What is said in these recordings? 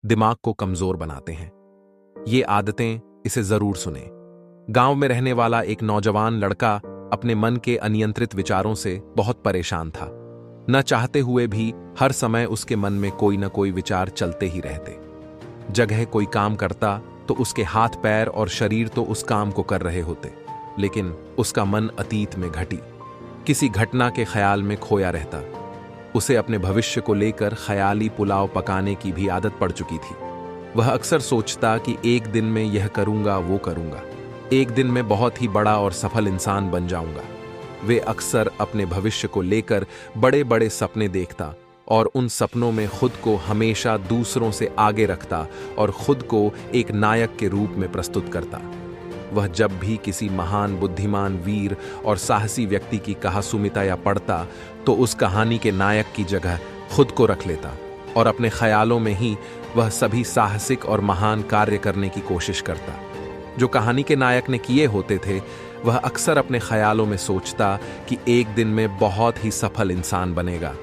दिमाग को कमजोर बनाते हैं। ये आदतें इसे जरूर सुने। गांव में रहने वाला एक नौजवान लड़का अपने मन के अनियंत्रित विचारों से बहुत परेशान था। न चाहते हुए भी हर समय उसके मन में कोई न कोई विचार चलते ही रहते। जगह कोई काम करता तो उसके हाथ पैर और शरीर तो उस काम को कर रहे होते, लेकिन उसका मन अतीत में घटी किसी घटना के ख्याल में खोया रहता। उसे अपने भविष्य को लेकर ख्याली पुलाव पकाने की भी आदत पड़ चुकी थी। वह अक्सर सोचता कि एक दिन में यह करूंगा, वो करूंगा, एक दिन में बहुत ही बड़ा और सफल इंसान बन जाऊंगा। वे अक्सर अपने भविष्य को लेकर बड़े बड़े सपने देखता और उन सपनों में खुद को हमेशा दूसरों से आगे रखता और खुद को एक नायक के रूप में प्रस्तुत करता। वह जब भी किसी महान, बुद्धिमान, वीर और साहसी व्यक्ति की कहासुमिता या पढ़ता तो उस कहानी के नायक की जगह खुद को रख लेता और अपने ख्यालों में ही वह सभी साहसिक और महान कार्य करने की कोशिश करता जो कहानी के नायक ने किए होते थे। वह अक्सर अपने ख्यालों में सोचता कि एक दिन में बहुत ही सफल इंसान बनेगा,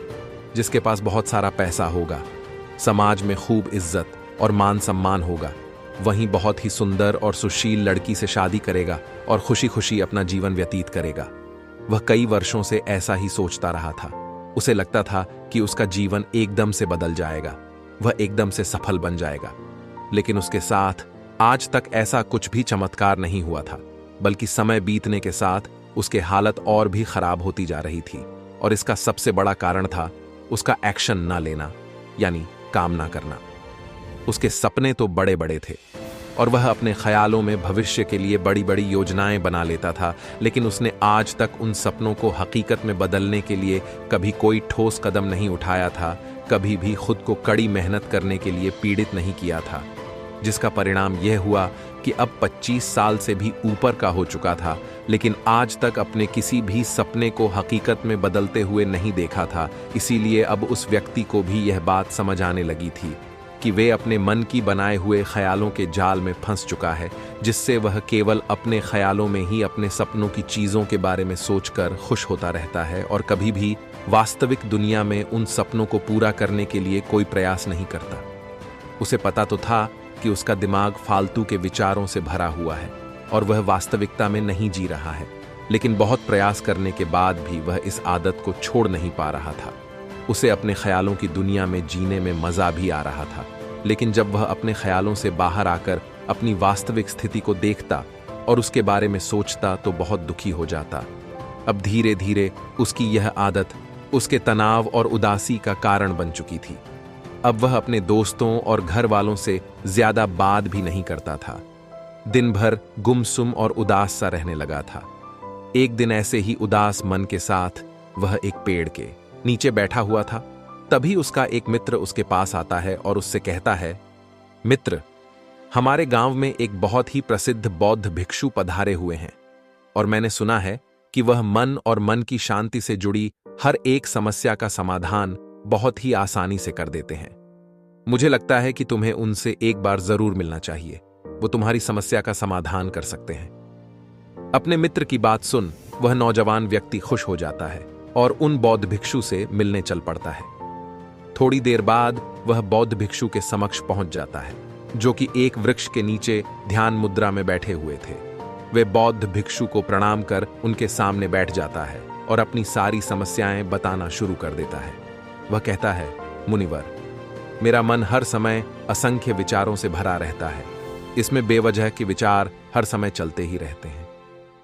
जिसके पास बहुत सारा पैसा होगा, समाज में खूब इज्जत और मान सम्मान होगा, वहीं बहुत ही सुंदर और सुशील लड़की से शादी करेगा और खुशी खुशी अपना जीवन व्यतीत करेगा। वह कई वर्षों से ऐसा ही सोचता रहा था। उसे लगता था कि उसका जीवन एकदम से बदल जाएगा, वह एकदम से सफल बन जाएगा। लेकिन उसके साथ आज तक ऐसा कुछ भी चमत्कार नहीं हुआ था, बल्कि समय बीतने के साथ उसके हालत और भी खराब होती जा रही थी। और इसका सबसे बड़ा कारण था उसका एक्शन ना लेना, यानी काम ना करना। उसके सपने तो बड़े बड़े थे और वह अपने ख्यालों में भविष्य के लिए बड़ी बड़ी योजनाएं बना लेता था, लेकिन उसने आज तक उन सपनों को हकीकत में बदलने के लिए कभी कोई ठोस कदम नहीं उठाया था, कभी भी खुद को कड़ी मेहनत करने के लिए पीड़ित नहीं किया था। जिसका परिणाम यह हुआ कि अब 25 साल से भी ऊपर का हो चुका था, लेकिन आज तक अपने किसी भी सपने को हकीकत में बदलते हुए नहीं देखा था। इसीलिए अब उस व्यक्ति को भी यह बात समझ आने लगी थी कि वे अपने मन की बनाए हुए ख्यालों के जाल में फंस चुका है, जिससे वह केवल अपने ख्यालों में ही अपने सपनों की चीज़ों के बारे में सोचकर खुश होता रहता है और कभी भी वास्तविक दुनिया में उन सपनों को पूरा करने के लिए कोई प्रयास नहीं करता। उसे पता तो था कि उसका दिमाग फालतू के विचारों से भरा हुआ है और वह वास्तविकता में नहीं जी रहा है, लेकिन बहुत प्रयास करने के बाद भी वह इस आदत को छोड़ नहीं पा रहा था। उसे अपने ख्यालों की दुनिया में जीने में मजा भी आ रहा था, लेकिन जब वह अपने ख्यालों से बाहर आकर अपनी वास्तविक स्थिति को देखता और उसके बारे में सोचता तो बहुत दुखी हो जाता। अब धीरे धीरे उसकी यह आदत उसके तनाव और उदासी का कारण बन चुकी थी। अब वह अपने दोस्तों और घर वालों से ज्यादा बात भी नहीं करता था। दिन भर गुमसुम और उदास सा रहने लगा था। एक दिन ऐसे ही उदास मन के साथ वह एक पेड़ के नीचे बैठा हुआ था। तभी उसका एक मित्र उसके पास आता है और उससे कहता है, मित्र, हमारे गांव में एक बहुत ही प्रसिद्ध बौद्ध भिक्षु पधारे हुए हैं और मैंने सुना है कि वह मन और मन की शांति से जुड़ी हर एक समस्या का समाधान बहुत ही आसानी से कर देते हैं। मुझे लगता है कि तुम्हें उनसे एक बार जरूर मिलना चाहिए, वो तुम्हारी समस्या का समाधान कर सकते हैं। अपने मित्र की बात सुन वह नौजवान व्यक्ति खुश हो जाता है और उन बौद्ध भिक्षु से मिलने चल पड़ता है। थोड़ी देर बाद वह बौद्ध भिक्षु के समक्ष पहुंच जाता है, जो कि एक वृक्ष के नीचे ध्यान मुद्रा में बैठे हुए थे। वे बौद्ध भिक्षु को प्रणाम कर उनके सामने बैठ जाता है और अपनी सारी समस्याएं बताना शुरू कर देता है। वह कहता है, मुनिवर, मेरा मन हर समय असंख्य विचारों से भरा रहता है। इसमें बेवजह के विचार हर समय चलते ही रहते हैं।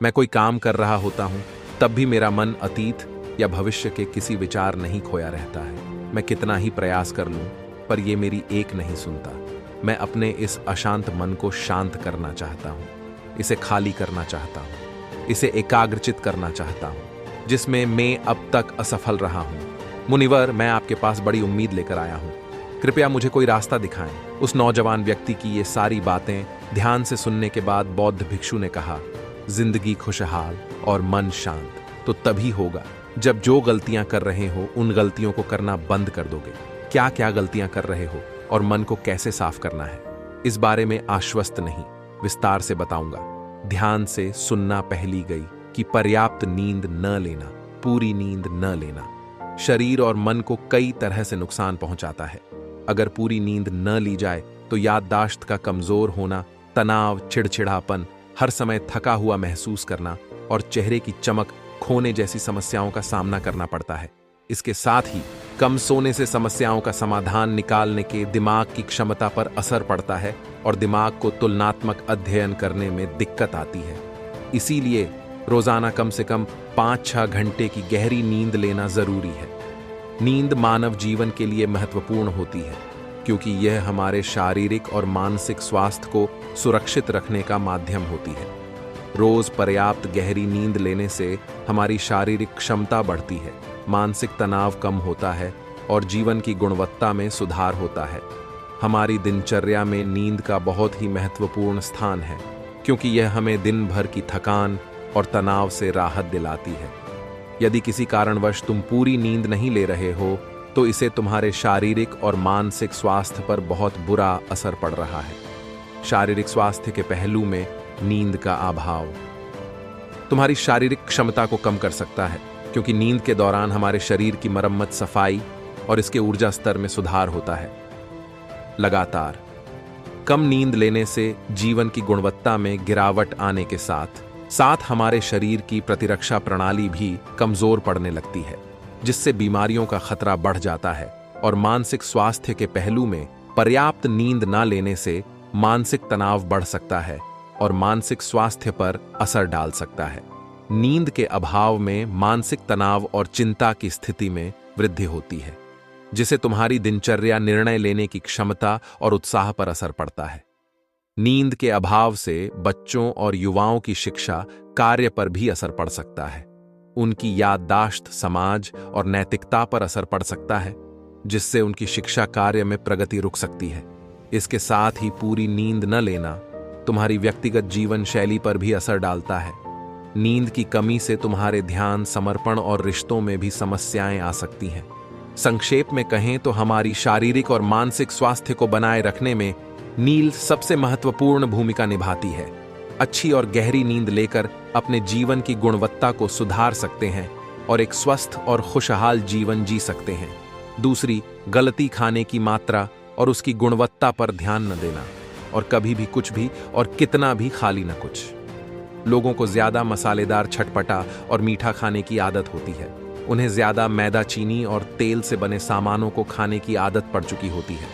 मैं कोई काम कर रहा होता हूं तब भी मेरा मन अतीत या भविष्य के किसी विचार नहीं खोया रहता है। मैं कितना ही प्रयास कर लूं पर यह मेरी एक नहीं सुनता। मैं अपने इस अशांत मन को शांत करना चाहता हूं, इसे खाली करना चाहता हूं, इसे एकाग्रचित करना चाहता हूं, जिसमें मैं अब तक असफल रहा हूं। मुनिवर, मैं आपके पास बड़ी उम्मीद लेकर आया हूं, कृपया मुझे कोई रास्ता दिखाएं। उस नौजवान व्यक्ति की ये सारी बातें ध्यान से सुनने के बाद बौद्ध भिक्षु ने कहा, जिंदगी खुशहाल और मन शांत तो तभी होगा जब जो गलतियां कर रहे हो उन गलतियों को करना बंद कर दोगे। क्या क्या गलतियां कर रहे हो और मन को कैसे साफ करना है, इस बारे में आश्वस्त नहीं, विस्तार से बताऊंगा। ध्यान से सुनना पहली गई कि पर्याप्त नींद न लेना, पूरी नींद न लेना शरीर और मन को कई तरह से नुकसान पहुंचाता है। अगर पूरी नींद न ली जाए तो याददाश्त का कमजोर होना, तनाव, चिड़चिड़ापन, हर समय थका हुआ महसूस करना और चेहरे की चमक खोने जैसी समस्याओं का सामना करना पड़ता है। इसके साथ ही कम सोने से समस्याओं का समाधान निकालने के दिमाग की क्षमता पर असर पड़ता है और दिमाग को तुलनात्मक अध्ययन करने में दिक्कत आती है। इसीलिए रोजाना कम से कम 5-6 घंटे की गहरी नींद लेना जरूरी है। नींद मानव जीवन के लिए महत्वपूर्ण होती है क्योंकि यह हमारे शारीरिक और मानसिक स्वास्थ्य को सुरक्षित रखने का माध्यम होती है। रोज पर्याप्त गहरी नींद लेने से हमारी शारीरिक क्षमता बढ़ती है, मानसिक तनाव कम होता है और जीवन की गुणवत्ता में सुधार होता है। हमारी दिनचर्या में नींद का बहुत ही महत्वपूर्ण स्थान है क्योंकि यह हमें दिन भर की थकान और तनाव से राहत दिलाती है। यदि किसी कारणवश तुम पूरी नींद नहीं ले रहे हो तो इसे तुम्हारे शारीरिक और मानसिक स्वास्थ्य पर बहुत बुरा असर पड़ रहा है। शारीरिक स्वास्थ्य के पहलू में नींद का अभाव तुम्हारी शारीरिक क्षमता को कम कर सकता है क्योंकि नींद के दौरान हमारे शरीर की मरम्मत, सफाई और इसके ऊर्जा स्तर में सुधार होता है। लगातार कम नींद लेने से जीवन की गुणवत्ता में गिरावट आने के साथ साथ हमारे शरीर की प्रतिरक्षा प्रणाली भी कमजोर पड़ने लगती है, जिससे बीमारियों का खतरा बढ़ जाता है। और मानसिक स्वास्थ्य के पहलू में पर्याप्त नींद न लेने से मानसिक तनाव बढ़ सकता है और मानसिक स्वास्थ्य पर असर डाल सकता है। नींद के अभाव में मानसिक तनाव और चिंता की स्थिति में वृद्धि होती है, जिसे तुम्हारी दिनचर्या, निर्णय लेने की क्षमता और उत्साह पर असर पड़ता है। नींद के अभाव से बच्चों और युवाओं की शिक्षा, कार्य पर भी असर पड़ सकता है। उनकी याददाश्त, समाज और नैतिकता पर असर पड़ सकता है, जिससे उनकी शिक्षा कार्य में प्रगति रुक सकती है। इसके साथ ही पूरी नींद न लेना तुम्हारी व्यक्तिगत जीवन शैली पर भी असर डालता है। नींद की कमी से तुम्हारे ध्यान, समर्पण और रिश्तों में भी समस्याएं आ सकती हैं। संक्षेप में कहें तो हमारी शारीरिक और मानसिक स्वास्थ्य को बनाए रखने में नींद सबसे महत्वपूर्ण भूमिका निभाती है। अच्छी और गहरी नींद लेकर अपने जीवन की गुणवत्ता को सुधार सकते हैं और एक स्वस्थ और खुशहाल जीवन जी सकते हैं। दूसरी, गलती खाने की मात्रा और उसकी गुणवत्ता पर ध्यान न देना और कभी भी कुछ भी और कितना भी खाली न कुछ। लोगों को ज्यादा मसालेदार, चटपटा और मीठा खाने की आदत होती है। उन्हें ज्यादा मैदा, चीनी और तेल से बने सामानों को खाने की आदत पड़ चुकी होती है।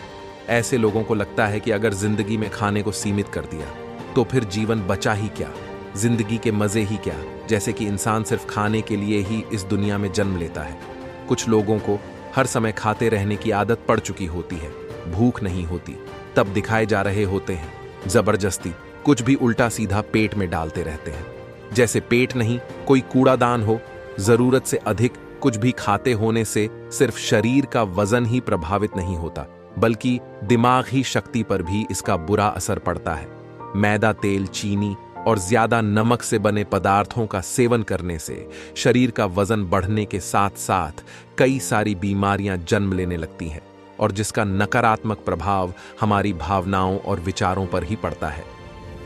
ऐसे लोगों को लगता है कि अगर जिंदगी में खाने को सीमित कर दिया तो फिर जीवन बचा ही क्या, जिंदगी के मजे ही क्या, जैसे कि इंसान सिर्फ खाने के लिए ही इस दुनिया में जन्म लेता है। कुछ लोगों को हर समय खाते रहने की आदत पड़ चुकी होती है। भूख नहीं होती तब दिखाए जा रहे होते हैं, जबरदस्ती कुछ भी उल्टा सीधा पेट में डालते रहते हैं, जैसे पेट नहीं कोई कूड़ादान हो। जरूरत से अधिक कुछ भी खाते होने से सिर्फ शरीर का वजन ही प्रभावित नहीं होता, बल्कि दिमागी शक्ति पर भी इसका बुरा असर पड़ता है। मैदा, तेल, चीनी और ज्यादा नमक से बने पदार्थों का सेवन करने से शरीर का वजन बढ़ने के साथ साथ कई सारी बीमारियां जन्म लेने लगती हैं और जिसका नकारात्मक प्रभाव हमारी भावनाओं और विचारों पर ही पड़ता है,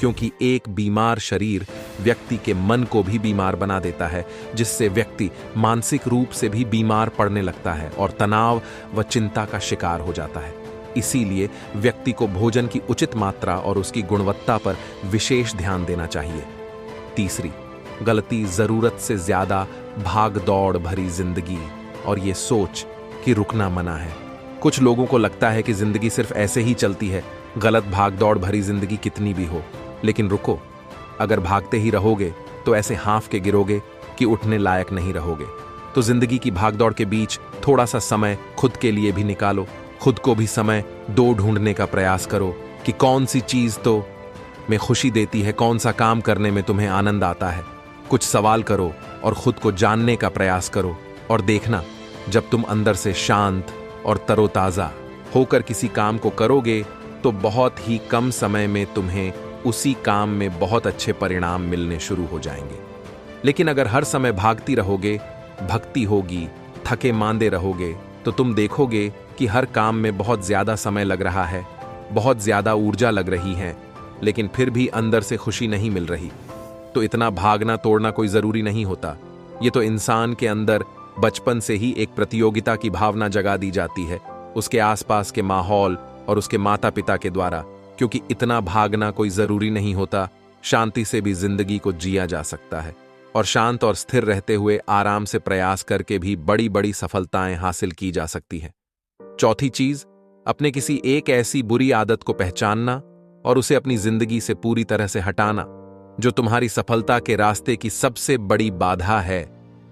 क्योंकि एक बीमार शरीर व्यक्ति के मन को भी बीमार बना देता है, जिससे व्यक्ति मानसिक रूप से भी बीमार पड़ने लगता है और तनाव व चिंता का शिकार हो जाता है। इसीलिए व्यक्ति को भोजन की उचित मात्रा और उसकी गुणवत्ता पर विशेष ध्यान देना चाहिए। तीसरी गलती, जरूरत से ज्यादा भाग दौड़ भरी जिंदगी और ये सोच कि रुकना मना है। कुछ लोगों को लगता है कि जिंदगी सिर्फ ऐसे ही चलती है, गलत भाग दौड़ भरी जिंदगी कितनी भी हो। लेकिन रुको, अगर भागते ही रहोगे तो ऐसे हाँफ के गिरोगे कि उठने लायक नहीं रहोगे। तो जिंदगी की भागदौड़ के बीच थोड़ा सा समय खुद के लिए भी निकालो। खुद को भी समय दो ढूंढने का प्रयास करो कि कौन सी चीज तो में खुशी देती है, कौन सा काम करने में तुम्हें आनंद आता है। कुछ सवाल करो और खुद को जानने का प्रयास करो और देखना, जब तुम अंदर से शांत और तरोताजा होकर किसी काम को करोगे तो बहुत ही कम समय में तुम्हें उसी काम में बहुत अच्छे परिणाम मिलने शुरू हो जाएंगे। लेकिन अगर हर समय भागती रहोगे, भक्ति होगी, थके मांदे रहोगे, तो तुम देखोगे कि हर काम में बहुत ज्यादा समय लग रहा है, बहुत ज्यादा ऊर्जा लग रही है, लेकिन फिर भी अंदर से खुशी नहीं मिल रही। तो इतना भागना तोड़ना कोई जरूरी नहीं होता। ये तो इंसान के अंदर बचपन से ही एक प्रतियोगिता की भावना जगा दी जाती है उसके आसपास के माहौल और उसके माता पिता के द्वारा, क्योंकि इतना भागना कोई जरूरी नहीं होता। शांति से भी जिंदगी को जिया जा सकता है और शांत और स्थिर रहते हुए आराम से प्रयास करके भी बड़ी बड़ी सफलताएं हासिल की जा सकती है। चौथी चीज, अपने किसी एक ऐसी बुरी आदत को पहचानना और उसे अपनी जिंदगी से पूरी तरह से हटाना जो तुम्हारी सफलता के रास्ते की सबसे बड़ी बाधा है।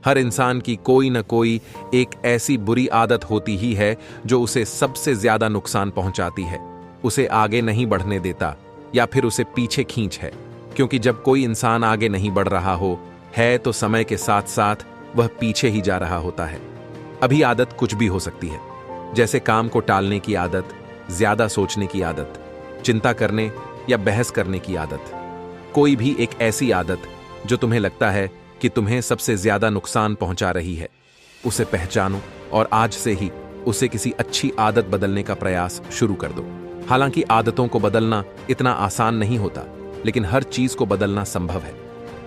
हर इंसान की कोई न कोई एक ऐसी बुरी आदत होती ही है जो उसे सबसे ज्यादा नुकसान पहुंचाती है, उसे आगे नहीं बढ़ने देता या फिर उसे पीछे खींच है। क्योंकि जब कोई इंसान आगे नहीं बढ़ रहा हो है तो समय के साथ साथ वह पीछे ही जा रहा होता है। अभी आदत कुछ भी हो सकती है, जैसे काम को टालने की आदत, ज्यादा सोचने की आदत, चिंता करने या बहस करने की आदत। कोई भी एक ऐसी आदत जो तुम्हें लगता है कि तुम्हें सबसे ज्यादा नुकसान पहुंचा रही है, उसे पहचानो और आज से ही उसे किसी अच्छी आदत बदलने का प्रयास शुरू कर दो। हालांकि आदतों को बदलना इतना आसान नहीं होता, लेकिन हर चीज को बदलना संभव है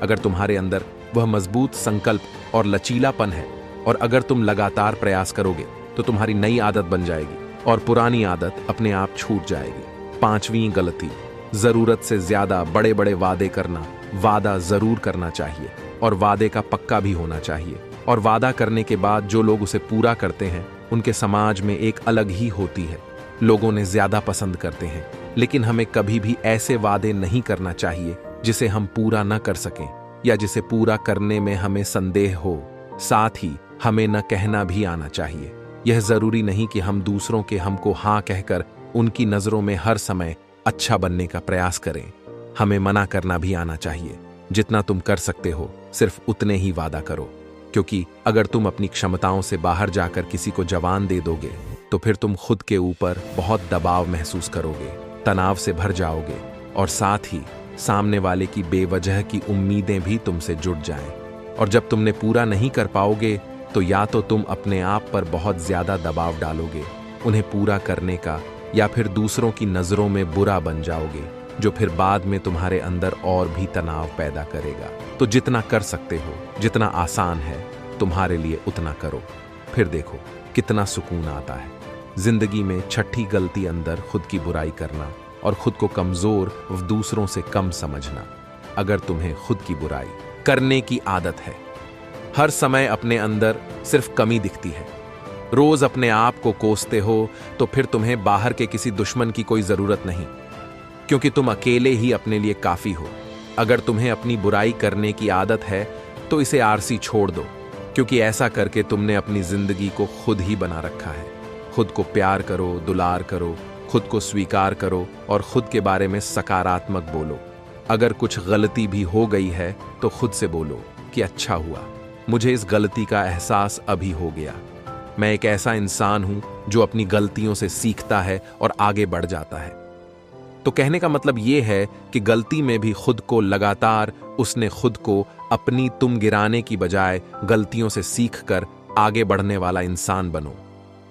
अगर तुम्हारे अंदर वह मजबूत संकल्प और लचीलापन है। और अगर तुम लगातार प्रयास करोगे तो तुम्हारी नई आदत बन जाएगी और पुरानी आदत अपने आप छूट जाएगी। पांचवी गलती, जरूरत से ज्यादा बड़े बड़े वादे करना। वादा जरूर करना चाहिए और वादे का पक्का भी होना चाहिए, और वादा करने के बाद जो लोग उसे पूरा करते हैं उनके समाज में एक अलग ही होती है। लोगों ने ज्यादा पसंद करते हैं, लेकिन हमें कभी भी ऐसे वादे नहीं करना चाहिए जिसे हम पूरा न कर सकें या जिसे पूरा करने में हमें संदेह हो। साथ ही हमें न कहना भी आना चाहिए। यह जरूरी नहीं कि हम दूसरों के हमको हाँ कहकर उनकी नजरों में हर समय अच्छा बनने का प्रयास करें। हमें मना करना भी आना चाहिए। जितना तुम कर सकते हो सिर्फ उतने ही वादा करो, क्योंकि अगर तुम अपनी क्षमताओं से बाहर जाकर किसी को जवान दे दोगे तो फिर तुम खुद के ऊपर बहुत दबाव महसूस करोगे, तनाव से भर जाओगे और साथ ही सामने वाले की बेवजह की उम्मीदें भी तुमसे जुड़ जाएं। और जब तुमने पूरा नहीं कर पाओगे तो या तो तुम अपने आप पर बहुत ज्यादा दबाव डालोगे उन्हें पूरा करने का, या फिर दूसरों की नजरों में बुरा बन जाओगे, जो फिर बाद में तुम्हारे अंदर और भी तनाव पैदा करेगा। तो जितना कर सकते हो, जितना आसान है तुम्हारे लिए उतना करो, फिर देखो कितना सुकून आता है। जिंदगी में छठी गलती अंदर खुद की बुराई करना और खुद को कमजोर व दूसरों से कम समझना। अगर तुम्हें खुद की बुराई करने की आदत है, हर समय अपने अंदर सिर्फ कमी दिखती है, रोज अपने आप को कोसते हो, तो फिर तुम्हें बाहर के किसी दुश्मन की कोई जरूरत नहीं, क्योंकि तुम अकेले ही अपने लिए काफी हो। अगर तुम्हें अपनी बुराई करने की आदत है तो इसे आरसी छोड़ दो, क्योंकि ऐसा करके तुमने अपनी जिंदगी को खुद ही बना रखा है। खुद को प्यार करो, दुलार करो, खुद को स्वीकार करो और खुद के बारे में सकारात्मक बोलो। अगर कुछ गलती भी हो गई है तो खुद से बोलो कि अच्छा हुआ, मुझे इस गलती का एहसास अभी हो गया। मैं एक ऐसा इंसान हूं जो अपनी गलतियों से सीखता है और आगे बढ़ जाता है। तो कहने का मतलब यह है कि गलती में भी खुद को लगातार उसने खुद को अपनी तुम गिराने की बजाय गलतियों से सीखकर आगे बढ़ने वाला इंसान बनो,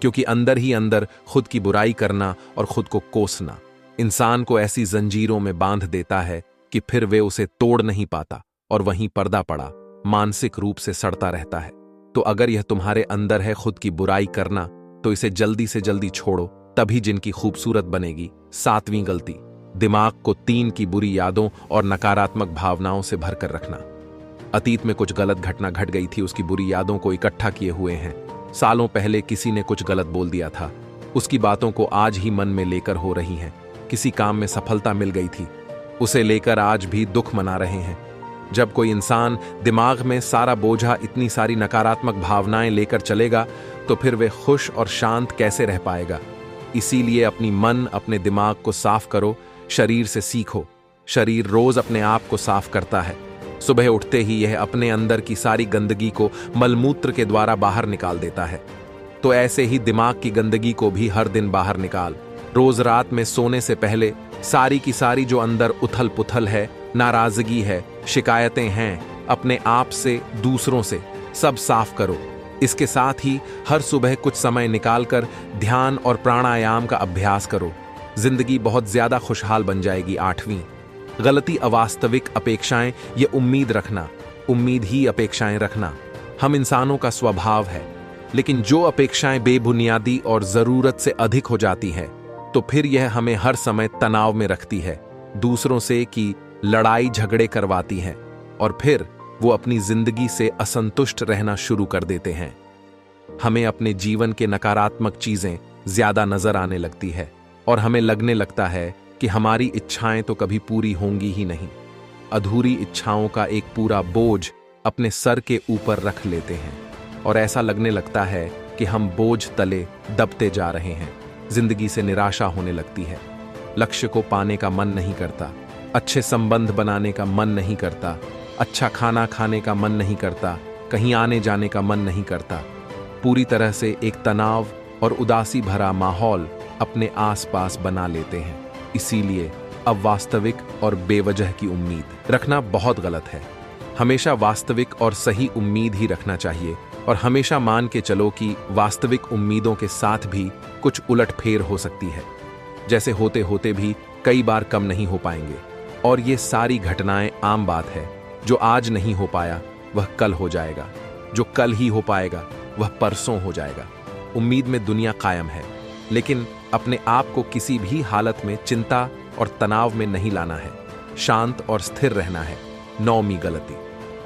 क्योंकि अंदर ही अंदर खुद की बुराई करना और खुद को कोसना इंसान को ऐसी जंजीरों में बांध देता है कि फिर वे उसे तोड़ नहीं पाता और वहीं पर्दा पड़ा मानसिक रूप से सड़ता रहता है। तो अगर यह तुम्हारे अंदर है खुद की बुराई करना, तो इसे जल्दी से जल्दी छोड़ो, तभी जिनकी खूबसूरत बनेगी। सातवीं गलती, दिमाग को 3 की बुरी यादों और नकारात्मक भावनाओं से भरकर रखना। अतीत में कुछ गलत घटना घट गई थी, उसकी बुरी यादों को इकट्ठा किए हुए हैं। सालों पहले किसी ने कुछ गलत बोल दिया था, उसकी बातों को आज ही मन में लेकर हो रही हैं। किसी काम में सफलता मिल गई थी, उसे लेकर आज भी दुख मना रहे हैं। जब कोई इंसान दिमाग में सारा बोझा, इतनी सारी नकारात्मक भावनाएं लेकर चलेगा तो फिर वे खुश और शांत कैसे रह पाएगा। इसीलिए अपनी मन, अपने दिमाग को साफ करो, शरीर से सीखो। शरीर रोज अपने आप को साफ करता है। सुबह उठते ही यह अपने अंदर की सारी गंदगी को मलमूत्र के द्वारा बाहर निकाल देता है। तो ऐसे ही दिमाग की गंदगी को भी हर दिन बाहर निकाल। रोज रात में सोने से पहले सारी की सारी जो अंदर उथल पुथल है, नाराजगी है, शिकायतें हैं अपने आप से, दूसरों से, सब साफ करो। इसके साथ ही हर सुबह कुछ समय निकालकर ध्यान और प्राणायाम का अभ्यास करो। जिंदगी बहुत ज्यादा खुशहाल बन जाएगी। 8वीं गलती, अवास्तविक अपेक्षाएं। ये उम्मीद रखना, उम्मीद ही अपेक्षाएं रखना हम इंसानों का स्वभाव है। लेकिन जो अपेक्षाएं बेबुनियादी और जरूरत से अधिक हो जाती हैं, तो फिर यह हमें हर समय तनाव में रखती है, दूसरों से की लड़ाई झगड़े करवाती है, और फिर वो अपनी जिंदगी से असंतुष्ट रहना शुरू कर देते हैं। हमें अपने जीवन के नकारात्मक चीजें ज्यादा नजर आने लगती है और हमें लगने लगता है कि हमारी इच्छाएं तो कभी पूरी होंगी ही नहीं। अधूरी इच्छाओं का एक पूरा बोझ अपने सर के ऊपर रख लेते हैं और ऐसा लगने लगता है कि हम बोझ तले दबते जा रहे हैं। जिंदगी से निराशा होने लगती है, लक्ष्य को पाने का मन नहीं करता, अच्छे संबंध बनाने का मन नहीं करता, अच्छा खाना खाने का मन नहीं करता, कहीं आने जाने का मन नहीं करता। पूरी तरह से एक तनाव और उदासी भरा माहौल अपने आसपास बना लेते हैं। इसीलिए अब वास्तविक और बेवजह की उम्मीद रखना बहुत गलत है। हमेशा वास्तविक और सही उम्मीद ही रखना चाहिए और हमेशा मान के चलो कि वास्तविक उम्मीदों के साथ भी कुछ उलटफेर हो सकती है, जैसे होते होते भी कई बार कम नहीं हो पाएंगे। और ये सारी घटनाएं आम बात है। जो आज नहीं हो पाया वह कल हो जाएगा, जो कल ही हो पाएगा वह परसों हो जाएगा। उम्मीद में दुनिया कायम है, लेकिन अपने आप को किसी भी हालत में चिंता और तनाव में नहीं लाना है। शांत और स्थिर रहना है। 9वीं गलती,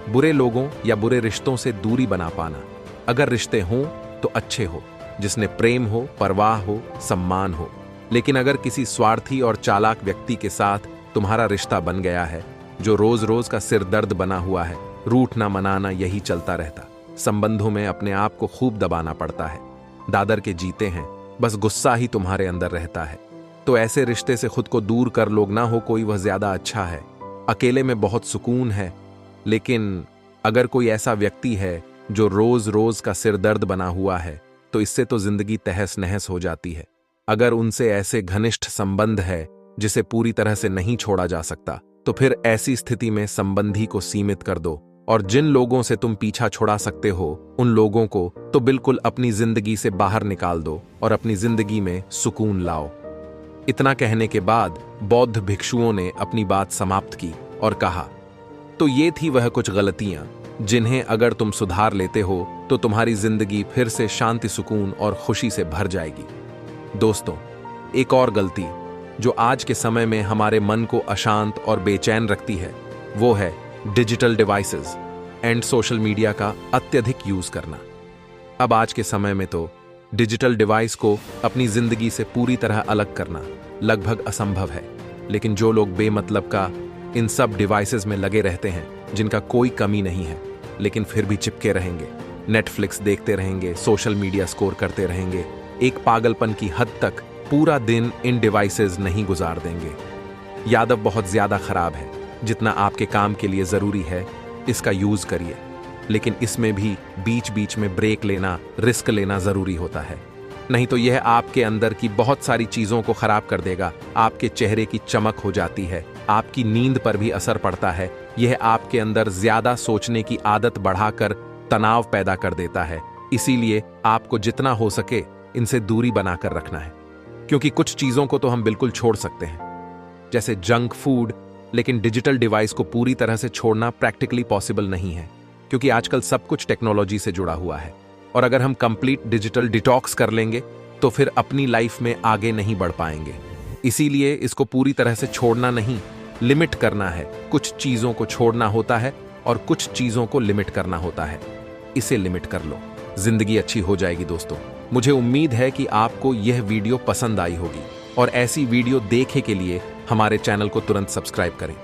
बुरे लोगों या बुरे रिश्तों से दूरी बना पाना। अगर रिश्ते हों तो अच्छे हो, जिसने प्रेम हो, परवाह हो, सम्मान हो। लेकिन अगर किसी स्वार्थी और चालाक व्यक्ति के साथ तुम्हारा रिश्ता बन गया है, जो रोज रोज का सिर दर्द बना हुआ है, रूठना मनाना यही चलता रहता। संबंधों में अपने आप को खूब दबाना पड़ता है, दादर के जीते हैं, बस गुस्सा ही तुम्हारे अंदर रहता है। तो ऐसे रिश्ते से खुद को दूर कर लोग ना हो कोई, वह ज्यादा अच्छा है। अकेले में बहुत सुकून है, लेकिन अगर कोई ऐसा व्यक्ति है जो रोज रोज का सिर दर्द बना हुआ है, तो इससे तो जिंदगी तहस नहस हो जाती है। अगर उनसे ऐसे घनिष्ठ संबंध है जिसे पूरी तरह से नहीं छोड़ा जा सकता, तो फिर ऐसी स्थिति में संबंधी को सीमित कर दो और जिन लोगों से तुम पीछा छुड़ा सकते हो उन लोगों को तो बिल्कुल अपनी जिंदगी से बाहर निकाल दो और अपनी जिंदगी में सुकून लाओ। इतना कहने के बाद बौद्ध भिक्षुओं ने अपनी बात समाप्त की और कहा, तो ये थी वह कुछ गलतियां जिन्हें अगर तुम सुधार लेते हो तो तुम्हारी जिंदगी फिर से शांति, सुकून और खुशी से भर जाएगी। दोस्तों, एक और गलती जो आज के समय में हमारे मन को अशांत और बेचैन रखती है, वो है digital devices and social media का अत्यधिक यूज करना। अब आज के समय में तो डिजिटल डिवाइस को अपनी जिंदगी से पूरी तरह अलग करना लगभग असंभव है, लेकिन जो लोग बेमतलब का इन सब डिवाइसेस में लगे रहते हैं, जिनका कोई कमी नहीं है, लेकिन फिर भी चिपके रहेंगे, नेटफ्लिक्स देखते रहेंगे, सोशल मीडिया स्कोर करते रहेंगे, एक पागलपन की हद तक पूरा दिन इन डिवाइसेस नहीं गुजार देंगे। यादव बहुत ज्यादा खराब है। जितना आपके काम के लिए जरूरी है इसका यूज करिए, लेकिन इसमें भी बीच बीच में ब्रेक लेना, रिस्क लेना जरूरी होता है। नहीं तो यह आपके अंदर की बहुत सारी चीजों को खराब कर देगा। आपके चेहरे की चमक हो जाती है, आपकी नींद पर भी असर पड़ता है। यह आपके अंदर ज्यादा सोचने की आदत बढ़ाकर तनाव पैदा कर देता है। इसीलिए आपको जितना हो सके इनसे दूरी बनाकर रखना है, क्योंकि कुछ चीजों को तो हम बिल्कुल छोड़ सकते हैं, जैसे जंक फूड, लेकिन डिजिटल डिवाइस को पूरी तरह से छोड़ना प्रैक्टिकली पॉसिबल नहीं है, क्योंकि आजकल सब कुछ टेक्नोलॉजी से जुड़ा हुआ है। और अगर हम कंप्लीट डिजिटल डिटॉक्स कर लेंगे तो फिर अपनी लाइफ में आगे नहीं बढ़ पाएंगे। इसीलिए इसको पूरी तरह से छोड़ना नहीं, लिमिट करना है। कुछ चीजों को छोड़ना होता है और कुछ चीजों को लिमिट करना होता है। इसे लिमिट कर लो, जिंदगी अच्छी हो जाएगी। दोस्तों, मुझे उम्मीद है कि आपको यह वीडियो पसंद आई होगी और ऐसी वीडियो देखे के लिए हमारे चैनल को तुरंत सब्सक्राइब करें।